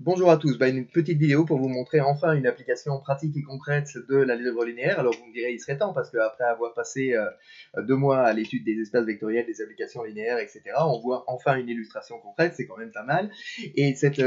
Bonjour à tous, une petite vidéo pour vous montrer enfin une application pratique et concrète de l'algèbre linéaire. Alors vous me direz, il serait temps parce qu'après avoir passé 2 mois à l'étude des espaces vectoriels, des applications linéaires, etc., on voit enfin une illustration concrète, c'est quand même pas mal. Et cette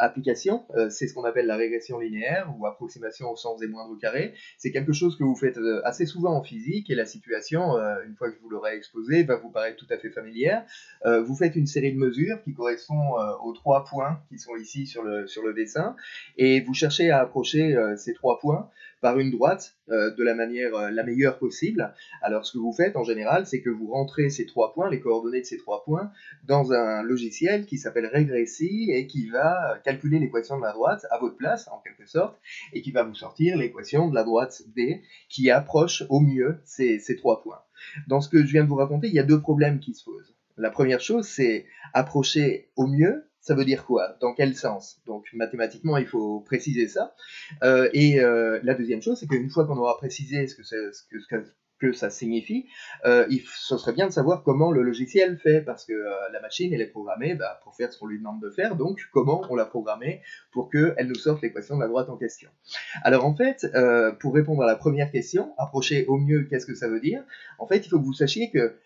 application, c'est ce qu'on appelle la régression linéaire ou approximation au sens des moindres carrés. C'est quelque chose que vous faites assez souvent en physique et la situation, une fois que je vous l'aurai exposé, va vous paraître tout à fait familière. Vous faites une série de mesures qui correspond aux 3 points qui sont ici sur le dessin, et vous cherchez à approcher ces 3 points par une droite de la manière la meilleure possible. Alors ce que vous faites en général, c'est que vous rentrez ces 3 points, les coordonnées de ces 3 points, dans un logiciel qui s'appelle Regressi et qui va calculer l'équation de la droite à votre place, en quelque sorte, et qui va vous sortir l'équation de la droite D qui approche au mieux ces 3 points. Dans ce que je viens de vous raconter, il y a 2 problèmes qui se posent. La première chose, c'est approcher au mieux. Ça veut dire quoi? Dans quel sens? Donc mathématiquement, il faut préciser ça. La deuxième chose, c'est qu'une fois qu'on aura précisé que ça signifie, ce serait bien de savoir comment le logiciel fait, parce que la machine, elle est programmée pour faire ce qu'on lui demande de faire, donc comment on l'a programmée pour qu'elle nous sorte l'équation de la droite en question. Alors en fait, pour répondre à la première question, approcher au mieux, qu'est-ce que ça veut dire? En fait, il faut que vous sachiez que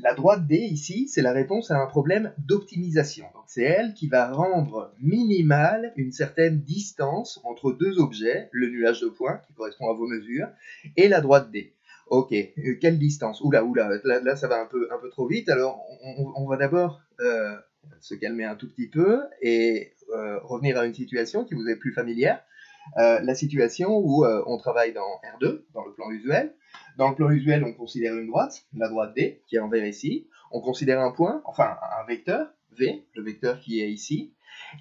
la droite D, ici, c'est la réponse à un problème d'optimisation. Donc c'est elle qui va rendre minimale une certaine distance entre deux objets, le nuage de points, qui correspond à vos mesures, et la droite D. Ok, quelle distance? Oula, là ça va un peu trop vite. Alors on va d'abord se calmer un tout petit peu et revenir à une situation qui vous est plus familière. La situation où on travaille dans R2, dans le plan usuel. Dans le plan usuel, on considère une droite, la droite D, qui est en vert ici. On considère un point, enfin un vecteur, V, le vecteur qui est ici.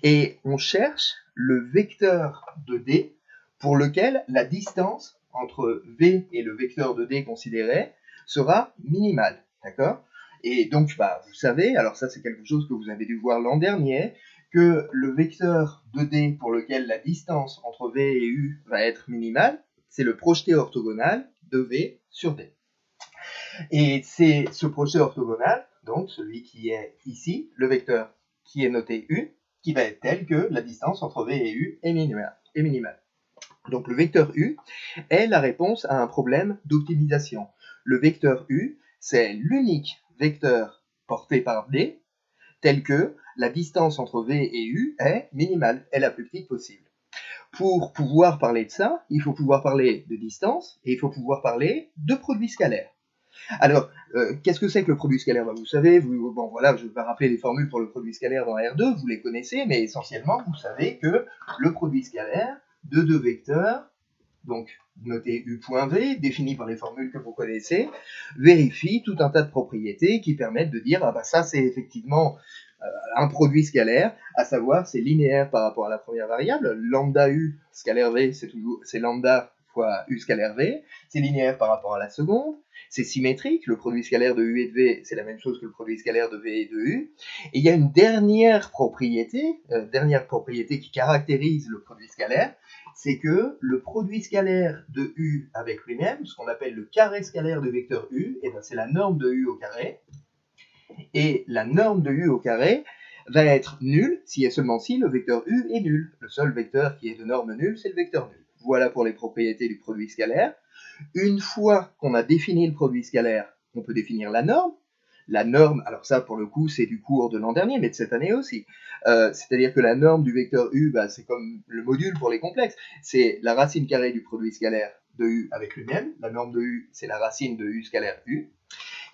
Et on cherche le vecteur de D pour lequel la distance entre V et le vecteur de D considéré sera minimale. D'accord? Et donc, vous savez, alors ça c'est quelque chose que vous avez dû voir l'an dernier, que le vecteur de D pour lequel la distance entre V et U va être minimale, c'est le projeté orthogonal de V sur D. Et c'est ce projeté orthogonal, donc celui qui est ici, le vecteur qui est noté U, qui va être tel que la distance entre V et U est minimale. Donc le vecteur U est la réponse à un problème d'optimisation. Le vecteur U, c'est l'unique vecteur porté par D tel que la distance entre V et U est minimale, est la plus petite possible. Pour pouvoir parler de ça, il faut pouvoir parler de distance et il faut pouvoir parler de produit scalaire. Alors, qu'est-ce que c'est que le produit scalaire? Vous savez, voilà, je vais rappeler les formules pour le produit scalaire dans R2, vous les connaissez, mais essentiellement, vous savez que le produit scalaire de deux vecteurs, donc noté U.V, défini par les formules que vous connaissez, vérifie tout un tas de propriétés qui permettent de dire, ça c'est effectivement un produit scalaire, à savoir c'est linéaire par rapport à la première variable, lambda U scalaire V, c'est lambda fois U scalaire V, c'est linéaire par rapport à la seconde, c'est symétrique, le produit scalaire de U et de V, c'est la même chose que le produit scalaire de V et de U, et il y a une dernière propriété qui caractérise le produit scalaire, c'est que le produit scalaire de U avec lui-même, ce qu'on appelle le carré scalaire de vecteur U, c'est la norme de U au carré, et la norme de U au carré va être nulle si et seulement si le vecteur U est nul. Le seul vecteur qui est de norme nulle, c'est le vecteur nul. Voilà pour les propriétés du produit scalaire. Une fois qu'on a défini le produit scalaire, on peut définir la norme. La norme, alors ça pour le coup c'est du cours de l'an dernier, mais de cette année aussi. C'est-à-dire que la norme du vecteur U, c'est comme le module pour les complexes. C'est la racine carrée du produit scalaire de U avec lui-même. La norme de U, c'est la racine de U scalaire U.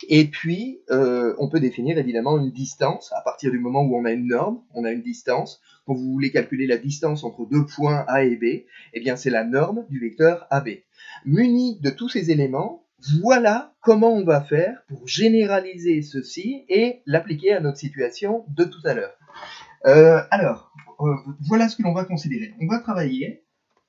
Et puis, on peut définir évidemment une distance. À partir du moment où on a une norme, on a une distance. Quand vous voulez calculer la distance entre deux points A et B, eh bien c'est la norme du vecteur AB. Muni de tous ces éléments, voilà comment on va faire pour généraliser ceci et l'appliquer à notre situation de tout à l'heure. Voilà ce que l'on va considérer. On va travailler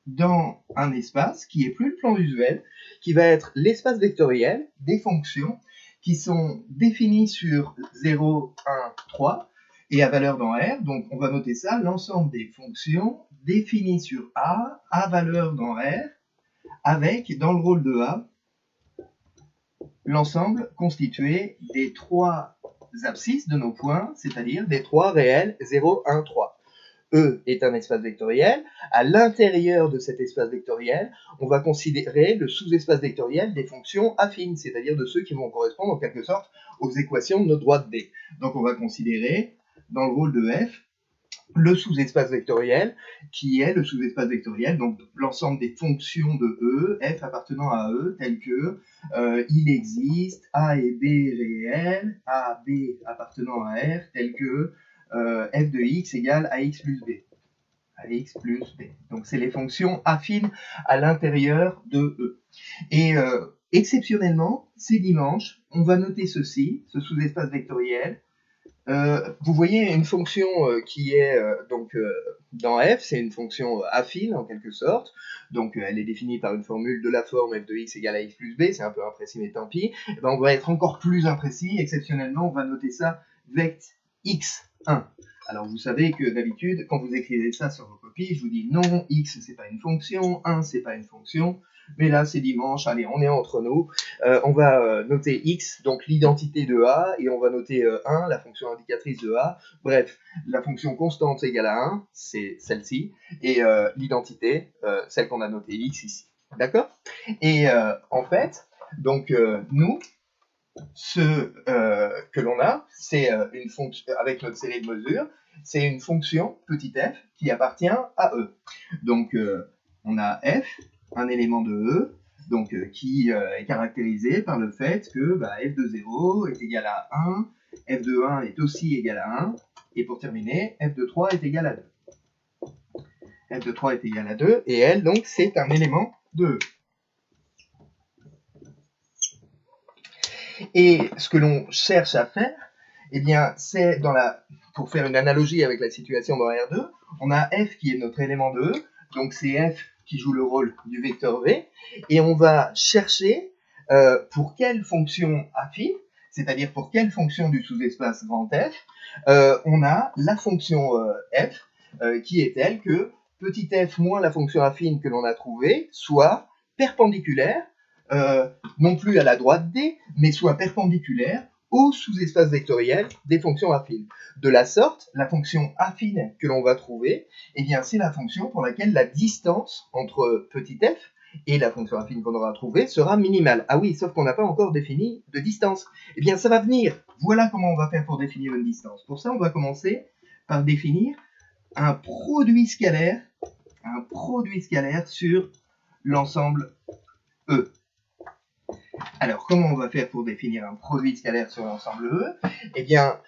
dans un espace qui est plus le plan usuel, qui va être l'espace vectoriel des fonctions qui sont définies sur 0, 1, 3 et à valeur dans R. Donc on va noter ça, l'ensemble des fonctions définies sur A à valeur dans R, avec dans le rôle de A l'ensemble constitué des 3 abscisses de nos points, c'est-à-dire des 3 réels 0, 1, 3. E est un espace vectoriel. À l'intérieur de cet espace vectoriel, on va considérer le sous-espace vectoriel des fonctions affines, c'est-à-dire de ceux qui vont correspondre en quelque sorte aux équations de notre droite D. Donc on va considérer, dans le rôle de F, le sous-espace vectoriel, qui est le sous-espace vectoriel, donc l'ensemble des fonctions de E, F appartenant à E, tel que il existe A et B réels, A, B appartenant à R, tel que f de x égale ax plus b. Ax plus b. Donc c'est les fonctions affines à l'intérieur de E. Et exceptionnellement, ces dimanches, on va noter ceci, ce sous-espace vectoriel. Vous voyez une fonction qui est dans f, c'est une fonction affine en quelque sorte, donc elle est définie par une formule de la forme f de x égale ax plus b, c'est un peu imprécis mais tant pis. Et ben, on va être encore plus imprécis, exceptionnellement on va noter ça vect x1. Alors vous savez que d'habitude, quand vous écrivez ça sur vos copies, je vous dis non, x c'est pas une fonction, 1 c'est pas une fonction, mais là c'est dimanche, allez on est entre nous, on va noter x, donc l'identité de A, et on va noter 1, la fonction indicatrice de A, bref, la fonction constante égale à 1, c'est celle-ci, et l'identité, celle qu'on a notée x ici, d'accord? Et en fait, donc nous, ce que l'on a, c'est une fonction avec notre série de mesures, c'est une fonction petit f qui appartient à E. Donc on a f, un élément de E, donc qui est caractérisé par le fait que f de 0 est égal à 1, f de 1 est aussi égal à 1, et pour terminer, f de 3 est égal à 2. F de 3 est égal à 2, et elle, donc, c'est un élément de E. Et ce que l'on cherche à faire, eh bien, c'est pour faire une analogie avec la situation dans R2, on a f qui est notre élément de E, donc c'est f qui joue le rôle du vecteur V, et on va chercher pour quelle fonction affine, c'est-à-dire pour quelle fonction du sous-espace grand F, on a la fonction f qui est telle que petit f moins la fonction affine que l'on a trouvée soit perpendiculaire, non plus à la droite D, mais soit perpendiculaire au sous-espace vectoriel des fonctions affines. De la sorte, la fonction affine que l'on va trouver, eh bien, c'est la fonction pour laquelle la distance entre petit f et la fonction affine qu'on aura trouvée sera minimale. Ah oui, sauf qu'on n'a pas encore défini de distance. Eh bien, ça va venir. Voilà comment on va faire pour définir une distance. Pour ça, on va commencer par définir un produit scalaire sur l'ensemble E. Alors, comment on va faire pour définir un produit scalaire sur l'ensemble E? Eh bien,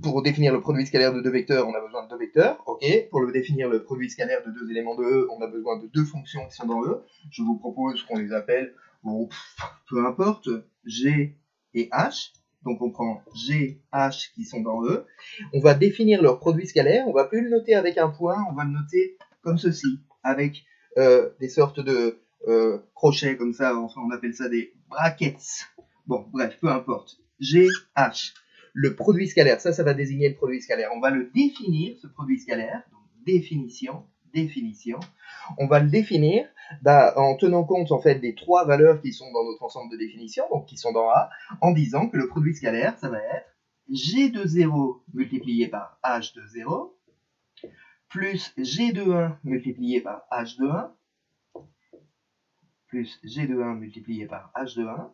pour définir le produit scalaire de deux vecteurs, on a besoin de deux vecteurs, ok. Pour le définir le produit scalaire de deux éléments de E, on a besoin de deux fonctions qui sont dans E. Je vous propose qu'on les appelle, bon, peu importe, G et H. Donc on prend G, H qui sont dans E. On va définir leur produit scalaire, on va plus le noter avec un point, on va le noter comme ceci, avec des sortes de crochets comme ça, enfin on appelle ça des brackets. Bon, bref, peu importe. G, H. Le produit scalaire, ça va désigner le produit scalaire. On va le définir, ce produit scalaire, donc définition. On va le définir en tenant compte en fait des trois valeurs qui sont dans notre ensemble de définition, donc qui sont dans A, en disant que le produit scalaire, ça va être G de 0 multiplié par H de 0, plus G de 1 multiplié par H de 1, plus G de 1 multiplié par H de 1,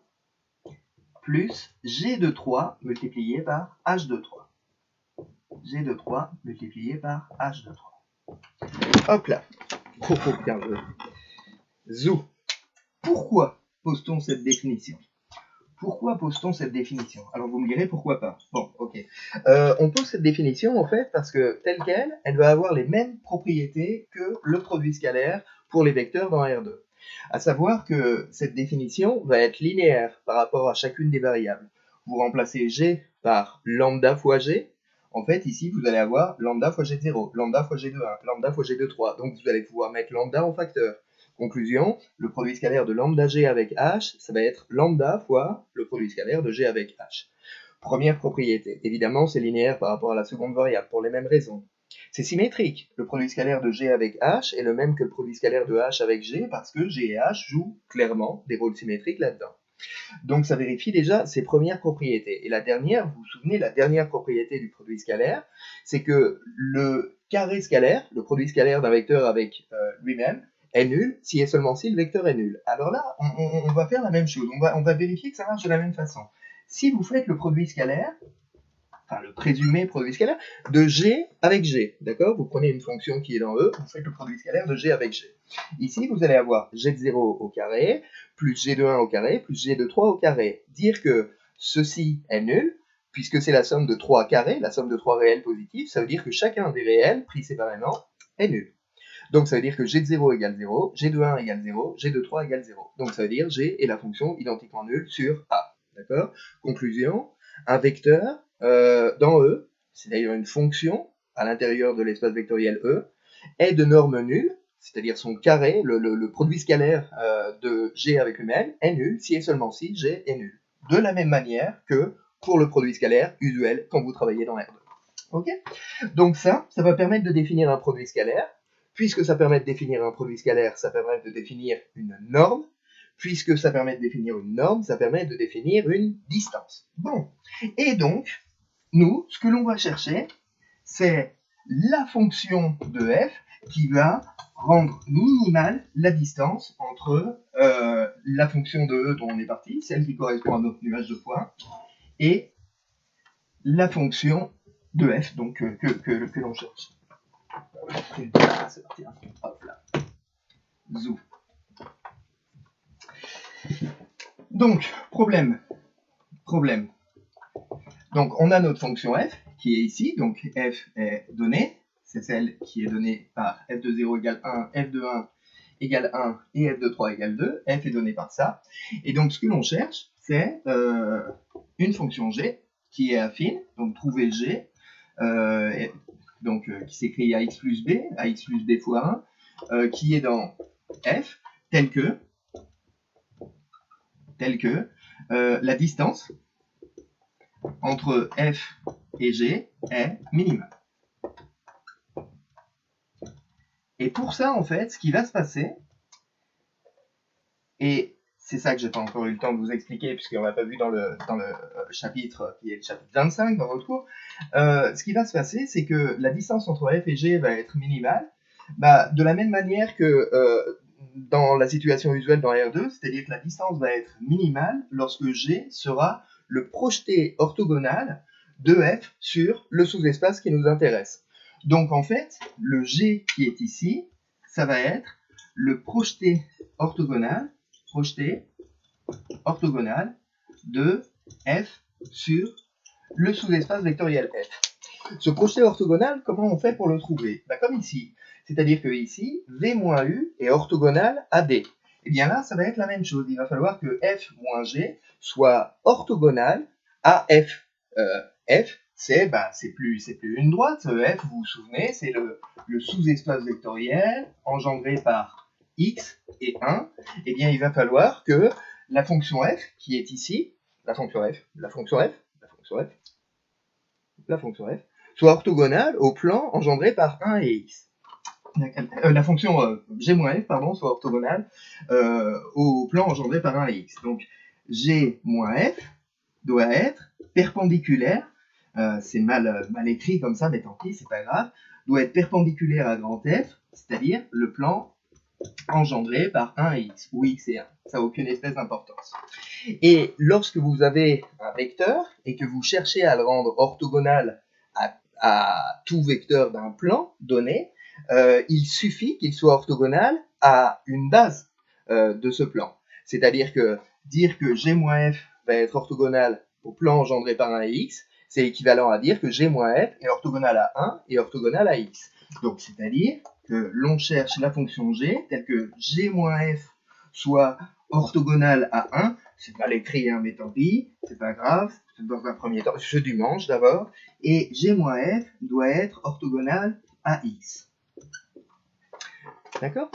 plus G de 3 multiplié par H de 3. G de 3 multiplié par H de 3. Hop là. Zou. Pourquoi pose-t-on cette définition? Alors vous me direz pourquoi pas. Bon, ok. On pose cette définition en fait parce que telle qu'elle, elle va avoir les mêmes propriétés que le produit scalaire pour les vecteurs dans R2. À savoir que cette définition va être linéaire par rapport à chacune des variables. Vous remplacez G par lambda fois G. En fait, ici, vous allez avoir lambda fois G de 0, lambda fois G de 1, lambda fois G de 3. Donc, vous allez pouvoir mettre lambda en facteur. Conclusion, le produit scalaire de lambda G avec H, ça va être lambda fois le produit scalaire de G avec H. Première propriété. Évidemment, c'est linéaire par rapport à la seconde variable, pour les mêmes raisons. C'est symétrique. Le produit scalaire de G avec H est le même que le produit scalaire de H avec G, parce que G et H jouent clairement des rôles symétriques là-dedans. Donc ça vérifie déjà ses premières propriétés. Et la dernière, vous vous souvenez, la dernière propriété du produit scalaire, c'est que le carré scalaire, le produit scalaire d'un vecteur avec lui-même, est nul si et seulement si le vecteur est nul. Alors là, on va faire la même chose, on va vérifier que ça marche de la même façon. Si vous faites le produit scalaire, enfin le présumé produit scalaire, de G avec G, d'accord? Vous prenez une fonction qui est dans E, vous faites le produit scalaire de G avec G. Ici, vous allez avoir G de 0 au carré, plus G de 1 au carré, plus G de 3 au carré. Dire que ceci est nul, puisque c'est la somme de 3 carrés, la somme de 3 réels positifs, ça veut dire que chacun des réels, pris séparément, est nul. Donc ça veut dire que G de 0 égale 0, G de 1 égale 0, G de 3 égale 0. Donc ça veut dire G est la fonction identiquement nulle sur A. D'accord? Conclusion, un vecteur dans E, c'est d'ailleurs une fonction à l'intérieur de l'espace vectoriel E, est de norme nulle, c'est-à-dire son carré, le produit scalaire de G avec lui-même, est nul si et seulement si G est nul. De la même manière que pour le produit scalaire usuel quand vous travaillez dans R2. Ok? Donc ça va permettre de définir un produit scalaire. Puisque ça permet de définir un produit scalaire, ça permet de définir une norme. Puisque ça permet de définir une norme, ça permet de définir une distance. Bon. Et donc, nous, ce que l'on va chercher, c'est la fonction de f qui va rendre minimale la distance entre la fonction de E dont on est parti, celle qui correspond à notre nuage de points, et la fonction de f donc, que l'on cherche. C'est parti, hop là. Zou. Donc, problème. Donc, on a notre fonction f qui est ici. Donc, f est donnée. C'est celle qui est donnée par f de 0 égale 1, f de 1 égale 1 et f de 3 égale 2. F est donnée par ça. Et donc, ce que l'on cherche, c'est une fonction g qui est affine. Donc, trouver g. Qui s'écrit ax plus b fois 1, qui est dans f, tel que la distance entre f et g est minimale. Et pour ça, en fait, ce qui va se passer, et c'est ça que j'ai pas encore eu le temps de vous expliquer, puisqu'on l'a pas vu dans le chapitre, qui est le chapitre 25 dans votre cours, ce qui va se passer, c'est que la distance entre f et g va être minimale, de la même manière que dans la situation usuelle dans R2, c'est-à-dire que la distance va être minimale lorsque G sera le projeté orthogonal de F sur le sous-espace qui nous intéresse. Donc en fait, le G qui est ici, ça va être le projeté orthogonal de F sur le sous-espace vectoriel F. Ce projeté orthogonal, comment on fait pour le trouver? Comme ici. C'est-à-dire que ici, V moins U est orthogonal à D. Et bien là, ça va être la même chose. Il va falloir que F moins G soit orthogonal à F. F, c'est plus une droite. F, vous vous souvenez, c'est le sous-espace vectoriel engendré par X et 1. Et bien, il va falloir que la fonction F, qui est ici, la fonction F, soit orthogonale au plan engendré par 1 et X. La fonction G-F, soit orthogonale au plan engendré par 1 et X. Donc, G-F doit être perpendiculaire, c'est mal écrit comme ça, mais tant pis, c'est pas grave, doit être perpendiculaire à grand F, c'est-à-dire le plan engendré par 1 et X, où X est 1. Ça n'a aucune espèce d'importance. Et lorsque vous avez un vecteur et que vous cherchez à le rendre orthogonal à tout vecteur d'un plan donné, il suffit qu'il soit orthogonal à une base de ce plan. C'est-à-dire que dire que G-F va être orthogonal au plan engendré par 1 et X, c'est équivalent à dire que G-F est orthogonal à 1 et orthogonal à X. Donc, c'est-à-dire que l'on cherche la fonction G telle que G-F soit orthogonal à 1. C'est mal écrit, mais tant pis, c'est pas grave. Dans un premier temps, je du manche d'abord. Et G-F doit être orthogonal à X. D'accord?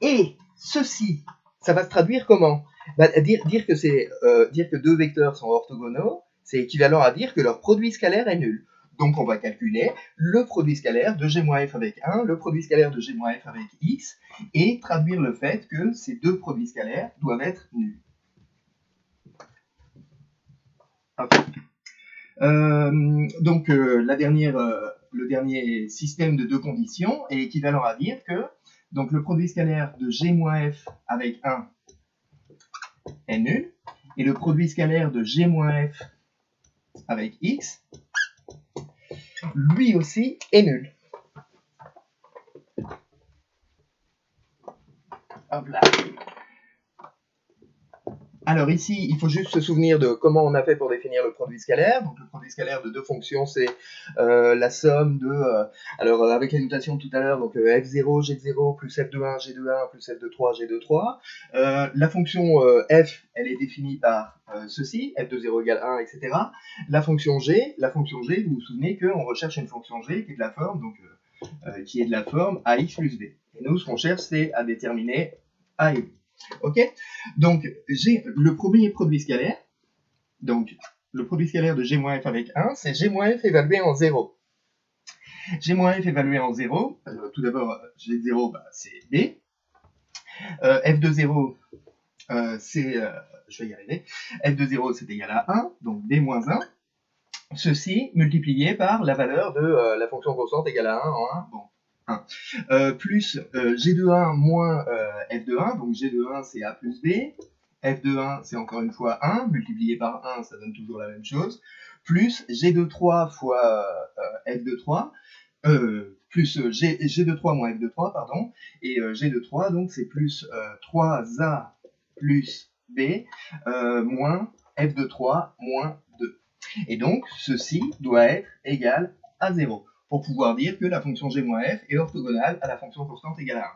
Et ceci, ça va se traduire comment? Dire que deux vecteurs sont orthogonaux, c'est équivalent à dire que leur produit scalaire est nul. Donc on va calculer le produit scalaire de G-F avec 1, le produit scalaire de G-F avec X, et traduire le fait que ces deux produits scalaires doivent être nuls. Donc le dernier système de deux conditions est équivalent à dire que donc, le produit scalaire de g-f avec 1 est nul, et le produit scalaire de g-f avec x, lui aussi, est nul. Hop là. Alors ici, il faut juste se souvenir de comment on a fait pour définir le produit scalaire. Donc le produit scalaire de deux fonctions, c'est la somme de... alors avec la notation de tout à l'heure, donc f0, g0, plus f de 1, g de 1, plus f de 3, g de 3. La fonction f, elle est définie par ceci, f de 0 égale 1, etc. La fonction g, vous vous souvenez qu'on recherche une fonction g qui est de la forme, donc, ax plus b. Et nous, ce qu'on cherche, c'est à déterminer a et b. Ok, donc j'ai le premier produit scalaire. Donc le produit scalaire de g-f avec 1, c'est g-f évalué en 0. G-f évalué en 0, tout d'abord g de 0, c'est b. F de 0, c'est, je vais y arriver, f de 0 c'est égal à 1, donc b moins 1. Ceci multiplié par la valeur de la fonction constante égale à 1 en 1, bon. 1. Plus g de 1 moins f de 1, donc g de 1 c'est a plus b, f de 1 c'est encore une fois 1, multiplié par 1 ça donne toujours la même chose, plus g de 3 fois f de 3, plus g de 3 moins f de 3, pardon, et g de 3 donc c'est plus 3a plus b moins f de 3 moins 2. Et donc ceci doit être égal à 0. Pour pouvoir dire que la fonction g-f est orthogonale à la fonction constante égale à 1.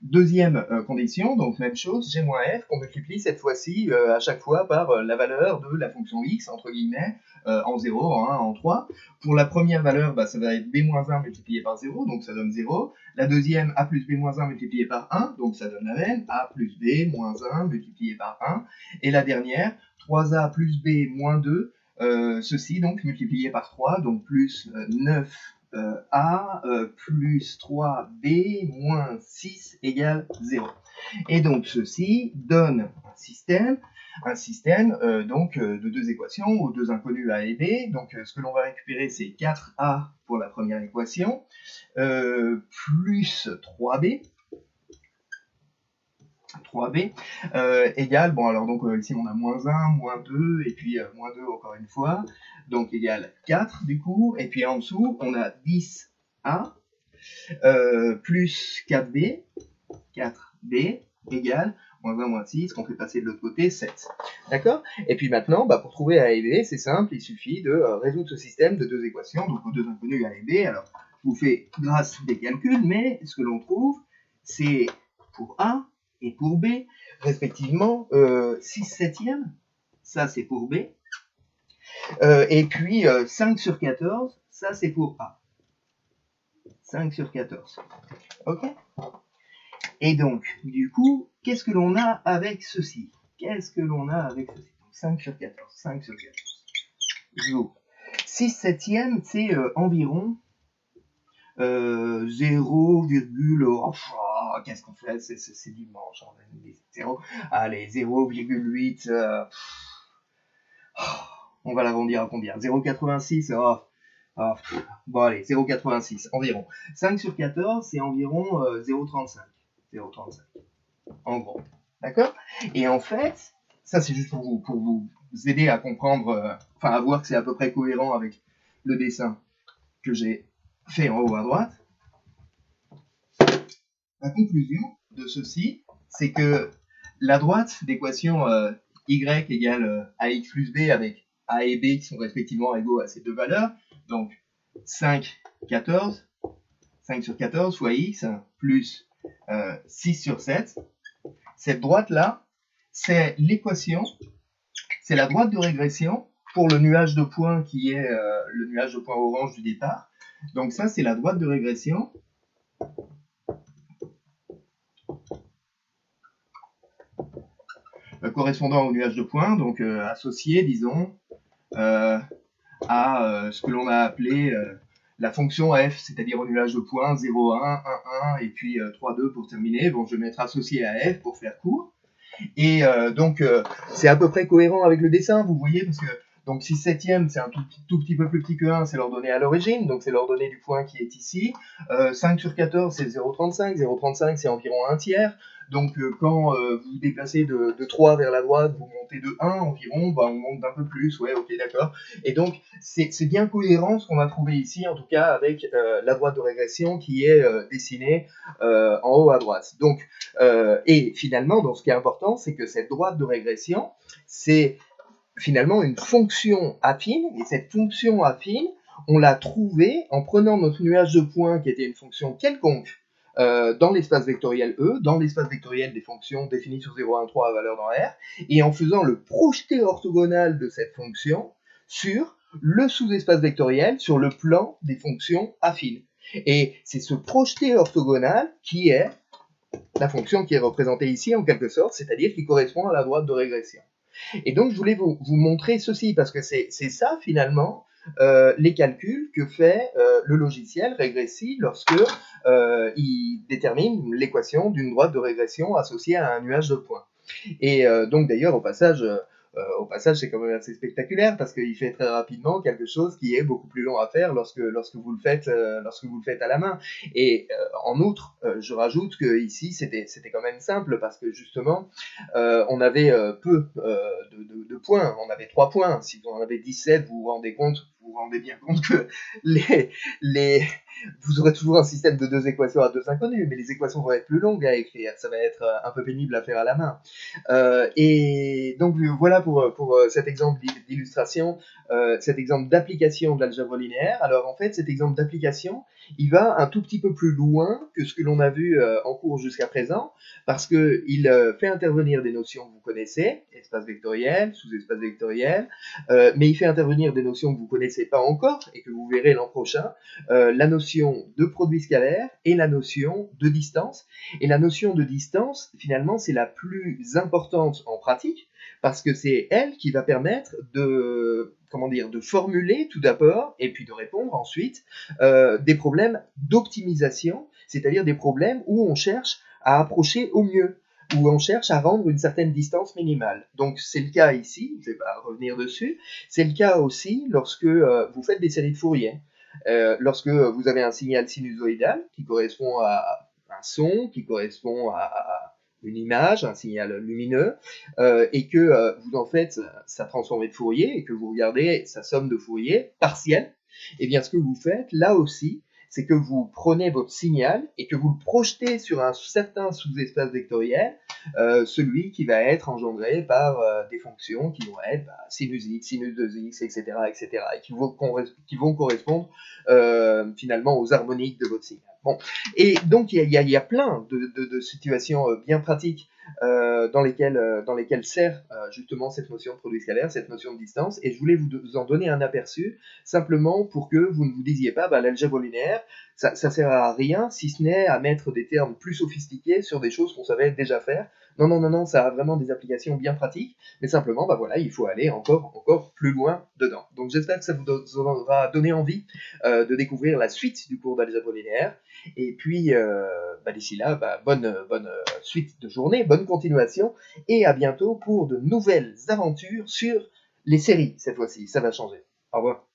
Deuxième condition, donc même chose, g-f qu'on multiplie cette fois-ci à chaque fois par la valeur de la fonction x, entre guillemets, en 0, en 1, en 3. Pour la première valeur, ça va être b-1 multiplié par 0, donc ça donne 0. La deuxième, a plus b-1 multiplié par 1, donc ça donne la même, a plus b moins 1 multiplié par 1. Et la dernière, 3a plus b moins 2, ceci donc multiplié par 3, donc plus 9 a plus 3b moins 6 égale 0. Et donc ceci donne un système donc, de deux équations aux deux inconnus a et b. Donc ce que l'on va récupérer c'est 4a pour la première équation, plus 3b égale, bon alors donc ici on a moins 1, moins 2, et puis moins 2 encore une fois, donc égale 4 du coup, et puis en dessous on a 10a plus 4b égale moins 1, moins 6, qu'on fait passer de l'autre côté, 7. D'accord? Et puis maintenant, pour trouver a et b, c'est simple, il suffit de résoudre ce système de deux équations, donc aux deux inconnus a et b. Alors, je vous fais grâce des calculs, mais ce que l'on trouve, c'est pour a et pour b, respectivement 6 septièmes, ça c'est pour b, et puis 5 sur 14, ça c'est pour a. 5 sur 14. Ok? Et donc, du coup, qu'est-ce que l'on a avec ceci? 5 sur 14, 5 sur 14. Jo. 6 septièmes, c'est environ 0, qu'est-ce qu'on fait? C'est dimanche, on a des 0. Allez, 0,8. On va l'arrondir à combien? 0,86. Bon, allez, 0,86 environ. 5 sur 14, c'est environ 0,35. 0,35. En gros. D'accord? Et en fait, ça c'est juste pour vous aider à comprendre, à voir que c'est à peu près cohérent avec le dessin que j'ai fait en haut à droite. La conclusion de ceci, c'est que la droite d'équation y égale ax plus b avec a et b qui sont respectivement égaux à ces deux valeurs, donc 5 sur 14 fois x plus 6 sur 7, cette droite-là, c'est l'équation, c'est la droite de régression pour le nuage de points qui est le nuage de points orange du départ. Donc ça, c'est la droite de régression correspondant au nuage de points, donc associé, disons, à ce que l'on a appelé la fonction f, c'est-à-dire au nuage de points 0, 1, 1, 1, et puis 3, 2 pour terminer. Bon, je vais mettre associé à f pour faire court. Et donc, c'est à peu près cohérent avec le dessin, vous voyez, parce que Donc 6 septièmes, c'est un tout petit peu plus petit que 1, c'est l'ordonnée à l'origine, donc c'est l'ordonnée du point qui est ici. 5 sur 14, c'est 0,35. 0,35, c'est environ un tiers. Donc quand vous vous déplacez de 3 vers la droite, vous montez de 1 environ, bah, on monte d'un peu plus, ouais, ok, d'accord. Et donc c'est bien cohérent ce qu'on va trouver ici, en tout cas avec la droite de régression qui est dessinée en haut à droite. Donc, et finalement, donc, ce qui est important, c'est que cette droite de régression, c'est finalement une fonction affine, et cette fonction affine, on l'a trouvée en prenant notre nuage de points qui était une fonction quelconque dans l'espace vectoriel E, dans l'espace vectoriel des fonctions définies sur 0, 1, 3 à valeur dans R, et en faisant le projeté orthogonal de cette fonction sur le sous-espace vectoriel sur le plan des fonctions affines. Et c'est ce projeté orthogonal qui est la fonction qui est représentée ici en quelque sorte, c'est-à-dire qui correspond à la droite de régression. Et donc, je voulais vous montrer ceci, parce que c'est ça, finalement, les calculs que fait le logiciel Regressy lorsque il détermine l'équation d'une droite de régression associée à un nuage de points. Et donc, d'ailleurs, au passage, c'est quand même assez spectaculaire parce qu'il fait très rapidement quelque chose qui est beaucoup plus long à faire lorsque vous le faites à la main. Et en outre, je rajoute que ici c'était quand même simple parce que justement on avait peu de points, on avait 3 points. Si vous en avez 17, vous vous rendez bien compte que vous aurez toujours un système de 2 équations à 2 inconnues, mais les équations vont être plus longues à écrire, ça va être un peu pénible à faire à la main. Et donc voilà pour cet exemple d'illustration, cet exemple d'application de l'algèbre linéaire. Alors en fait, cet exemple d'application, il va un tout petit peu plus loin que ce que l'on a vu en cours jusqu'à présent, parce qu'il fait intervenir des notions que vous connaissez, espace vectoriel, sous-espace vectoriel, mais il fait intervenir des notions que vous ne connaissez pas encore et que vous verrez l'an prochain, la notion de produit scalaire et la notion de distance. Et la notion de distance, finalement, c'est la plus importante en pratique, parce que c'est elle qui va permettre de formuler tout d'abord, et puis de répondre ensuite, des problèmes d'optimisation, c'est-à-dire des problèmes où on cherche à approcher au mieux, où on cherche à rendre une certaine distance minimale. Donc c'est le cas ici, je ne vais pas revenir dessus, c'est le cas aussi lorsque vous faites des séries de Fourier. Lorsque vous avez un signal sinusoïdal qui correspond à un son, qui correspond à une image, un signal lumineux, et que vous en faites sa transformée de Fourier, et que vous regardez sa somme de Fourier partielle, et bien ce que vous faites là aussi, c'est que vous prenez votre signal et que vous le projetez sur un certain sous-espace vectoriel, celui qui va être engendré par des fonctions qui vont être sinus x, sinus 2x, etc., etc., et qui vont correspondre finalement aux harmoniques de votre signal. Bon. Et donc il y a plein de situations bien pratiques dans lesquelles sert justement cette notion de produit scalaire, cette notion de distance, et je voulais vous en donner un aperçu, simplement pour que vous ne vous disiez pas, l'algèbre linéaire, ça sert à rien, si ce n'est à mettre des termes plus sophistiqués sur des choses qu'on savait déjà faire. Non, ça a vraiment des applications bien pratiques, mais simplement, voilà, il faut aller encore plus loin dedans. Donc j'espère que ça vous aura donné envie de découvrir la suite du cours d'algèbre linéaire, et puis d'ici là, bonne suite de journée, bonne continuation, et à bientôt pour de nouvelles aventures sur les séries, cette fois-ci, ça va changer. Au revoir.